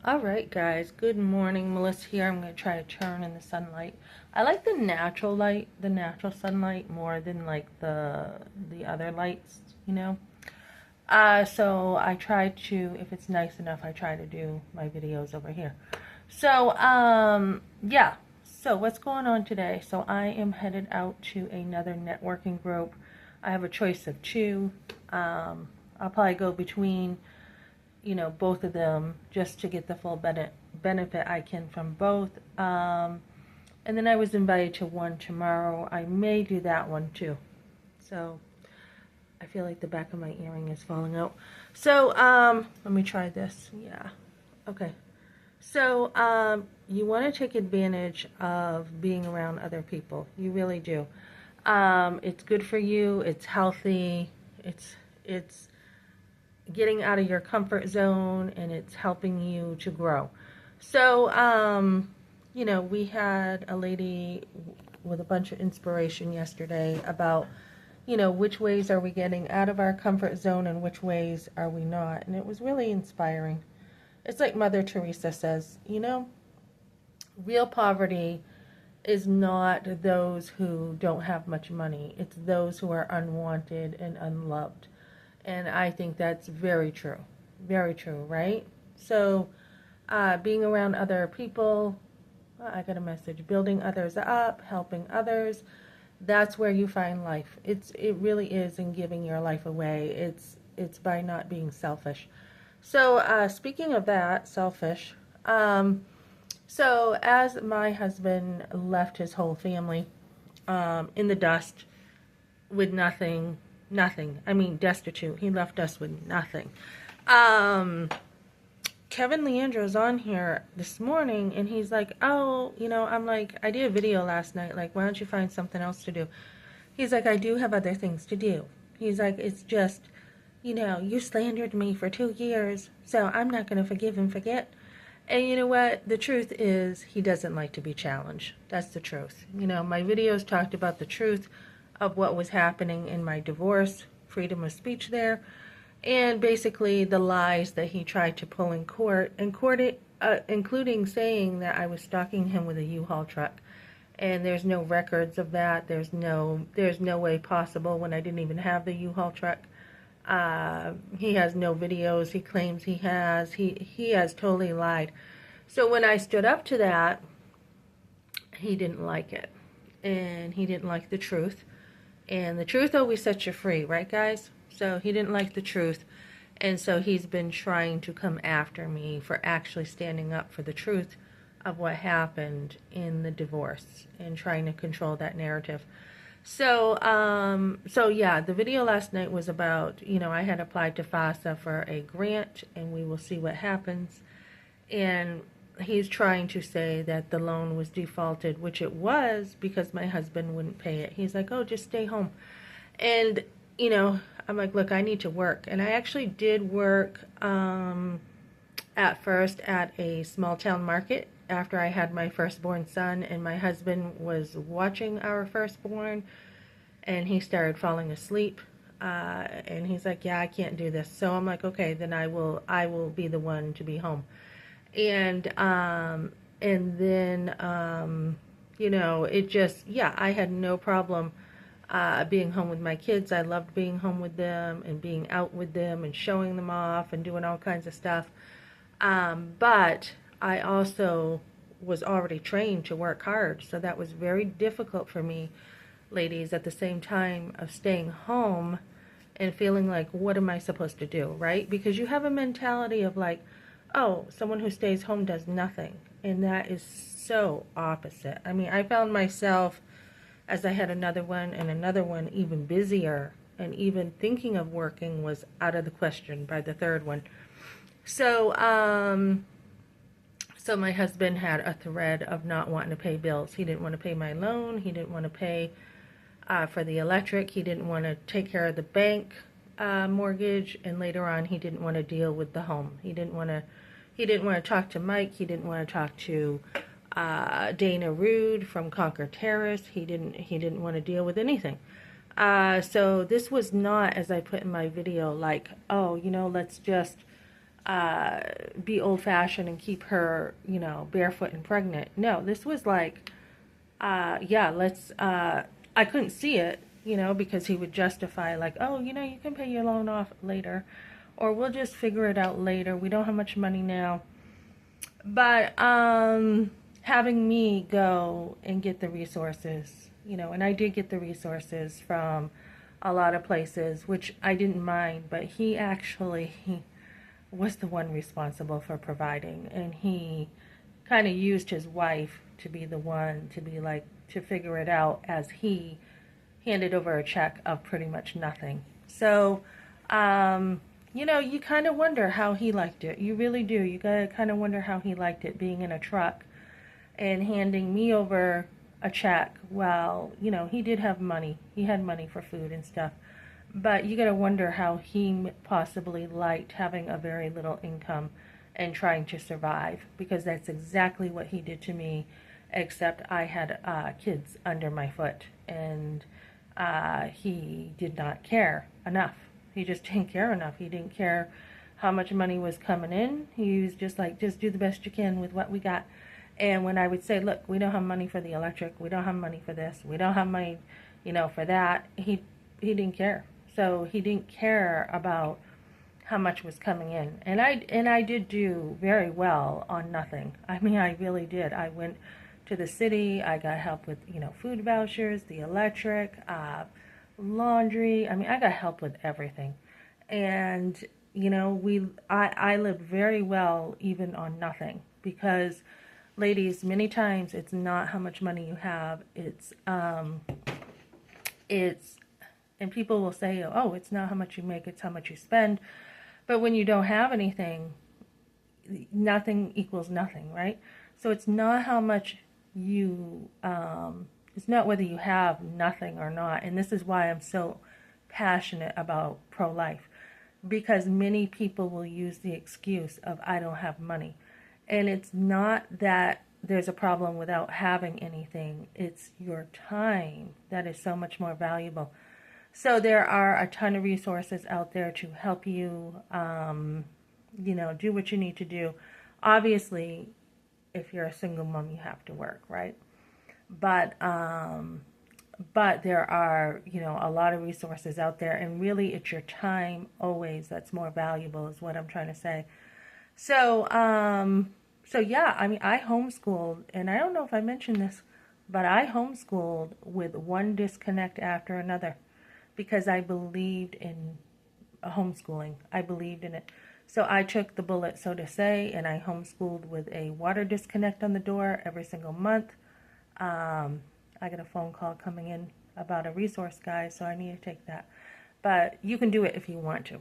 Alright guys, good morning. Melissa here. I'm going to try to turn in the sunlight. I like the natural light, the natural sunlight more than like the other lights, you know. So I try to, if it's nice enough, I try to do my videos over here. So, yeah. So what's going on today? So I am headed out to another networking group. I have a choice of two. I'll probably go between both of them just to get the full benefit I can from both. And then I was invited to one tomorrow. I may do that one too. So I feel like the back of my earring is falling out. So let me try this. Yeah. Okay. So you want to take advantage of being around other people. You really do. It's good for you. It's healthy. It's getting out of your comfort zone, and it's helping you to grow. So, we had a lady with a bunch of inspiration yesterday about, which ways are we getting out of our comfort zone and which ways are we not. And it was really inspiring. It's like Mother Teresa says, real poverty is not those who don't have much money. It's those who are unwanted and unloved. And I think that's very true. Very true, right? So, being around other people, I got a message, building others up, helping others, that's where you find life. It really is in giving your life away. It's by not being selfish. So, speaking of that, selfish, so as my husband left his whole family in the dust with nothing, I mean, destitute. He left us with nothing. Kevin Leandro's on here this morning, and he's like, oh, I'm like, I did a video last night, like, why don't you find something else to do? He's like, I do have other things to do. He's like, it's just, you slandered me for 2 years, so I'm not going to forgive and forget. And you know what? The truth is, he doesn't like to be challenged. That's the truth. My videos talked about the truth of what was happening in my divorce, freedom of speech there, and basically the lies that he tried to pull in court, including saying that I was stalking him with a U-Haul truck. And there's no records of that. There's no way possible when I didn't even have the U-Haul truck. He has no videos. He claims he has. He has totally lied. So when I stood up to that, he didn't like it. And he didn't like the truth. And the truth always sets you free, right, guys? So he didn't like the truth. And so he's been trying to come after me for actually standing up for the truth of what happened in the divorce and trying to control that narrative. So, yeah, the video last night was about, I had applied to FAFSA for a grant, and we will see what happens. And he's trying to say that the loan was defaulted, which it was, because my husband wouldn't pay it. He's like, oh, just stay home. And, I'm like, look, I need to work. And I actually did work at first at a small town market after I had my firstborn son, and my husband was watching our firstborn, and he started falling asleep. And he's like, yeah, I can't do this. So I'm like, okay, then I will be the one to be home. And then, it just, yeah, I had no problem being home with my kids. I loved being home with them and being out with them and showing them off and doing all kinds of stuff. But I also was already trained to work hard, so that was very difficult for me, ladies, at the same time of staying home and feeling like, what am I supposed to do, right? Because you have a mentality of like, oh, someone who stays home does nothing. And that is so opposite. I mean, I found myself, as I had another one and another one, even busier. And even thinking of working was out of the question by the third one. So, so my husband had a thread of not wanting to pay bills. He didn't want to pay my loan. He didn't want to pay for the electric. He didn't want to take care of the bank mortgage, and later on he didn't want to deal with the home. He didn't want to talk to Mike. He didn't want to talk to Dana Rude from Concord Terrace. He didn't want to deal with anything. So this was not, as I put in my video, like, oh, let's just be old-fashioned and keep her, barefoot and pregnant. No, this was like, yeah, I couldn't see it, because he would justify like, oh, you can pay your loan off later, or we'll just figure it out later. We don't have much money now. But having me go and get the resources, and I did get the resources from a lot of places, which I didn't mind, but he actually was the one responsible for providing, and he kind of used his wife to be the one to be like to figure it out, as he handed over a check of pretty much nothing. So you kind of wonder how he liked it. You really do. You gotta kind of wonder how he liked it, being in a truck and handing me over a check. Well, he did have money. He had money for food and stuff. But you gotta wonder how he possibly liked having a very little income and trying to survive, because that's exactly what he did to me, except I had kids under my foot, and he did not care enough. He just didn't care enough. He didn't care how much money was coming in. He was just like, just do the best you can with what we got. And when I would say, look, we don't have money for the electric, we don't have money for this, we don't have money, for that, he didn't care. So he didn't care about how much was coming in. And I did do very well on nothing. I mean, I really did. I went to the city, I got help with, food vouchers, the electric, laundry. I mean, I got help with everything. And, I lived very well even on nothing, because ladies, many times it's not how much money you have. It's, and people will say, oh, it's not how much you make, it's how much you spend. But when you don't have anything, nothing equals nothing, right? So it's not how much you, it's not whether you have nothing or not. And this is why I'm so passionate about pro-life, because many people will use the excuse of, I don't have money. And it's not that there's a problem without having anything. It's your time that is so much more valuable. So there are a ton of resources out there to help you, do what you need to do. Obviously, if you're a single mom, you have to work, right? But there are, a lot of resources out there, and really it's your time always that's more valuable, is what I'm trying to say. So, yeah, I mean, I homeschooled, and I don't know if I mentioned this, but I homeschooled with one disconnect after another, because I believed in homeschooling. I believed in it. So I took the bullet, so to say, and I homeschooled with a water disconnect on the door every single month. I got a phone call coming in about a resource guide, so I need to take that. But you can do it if you want to.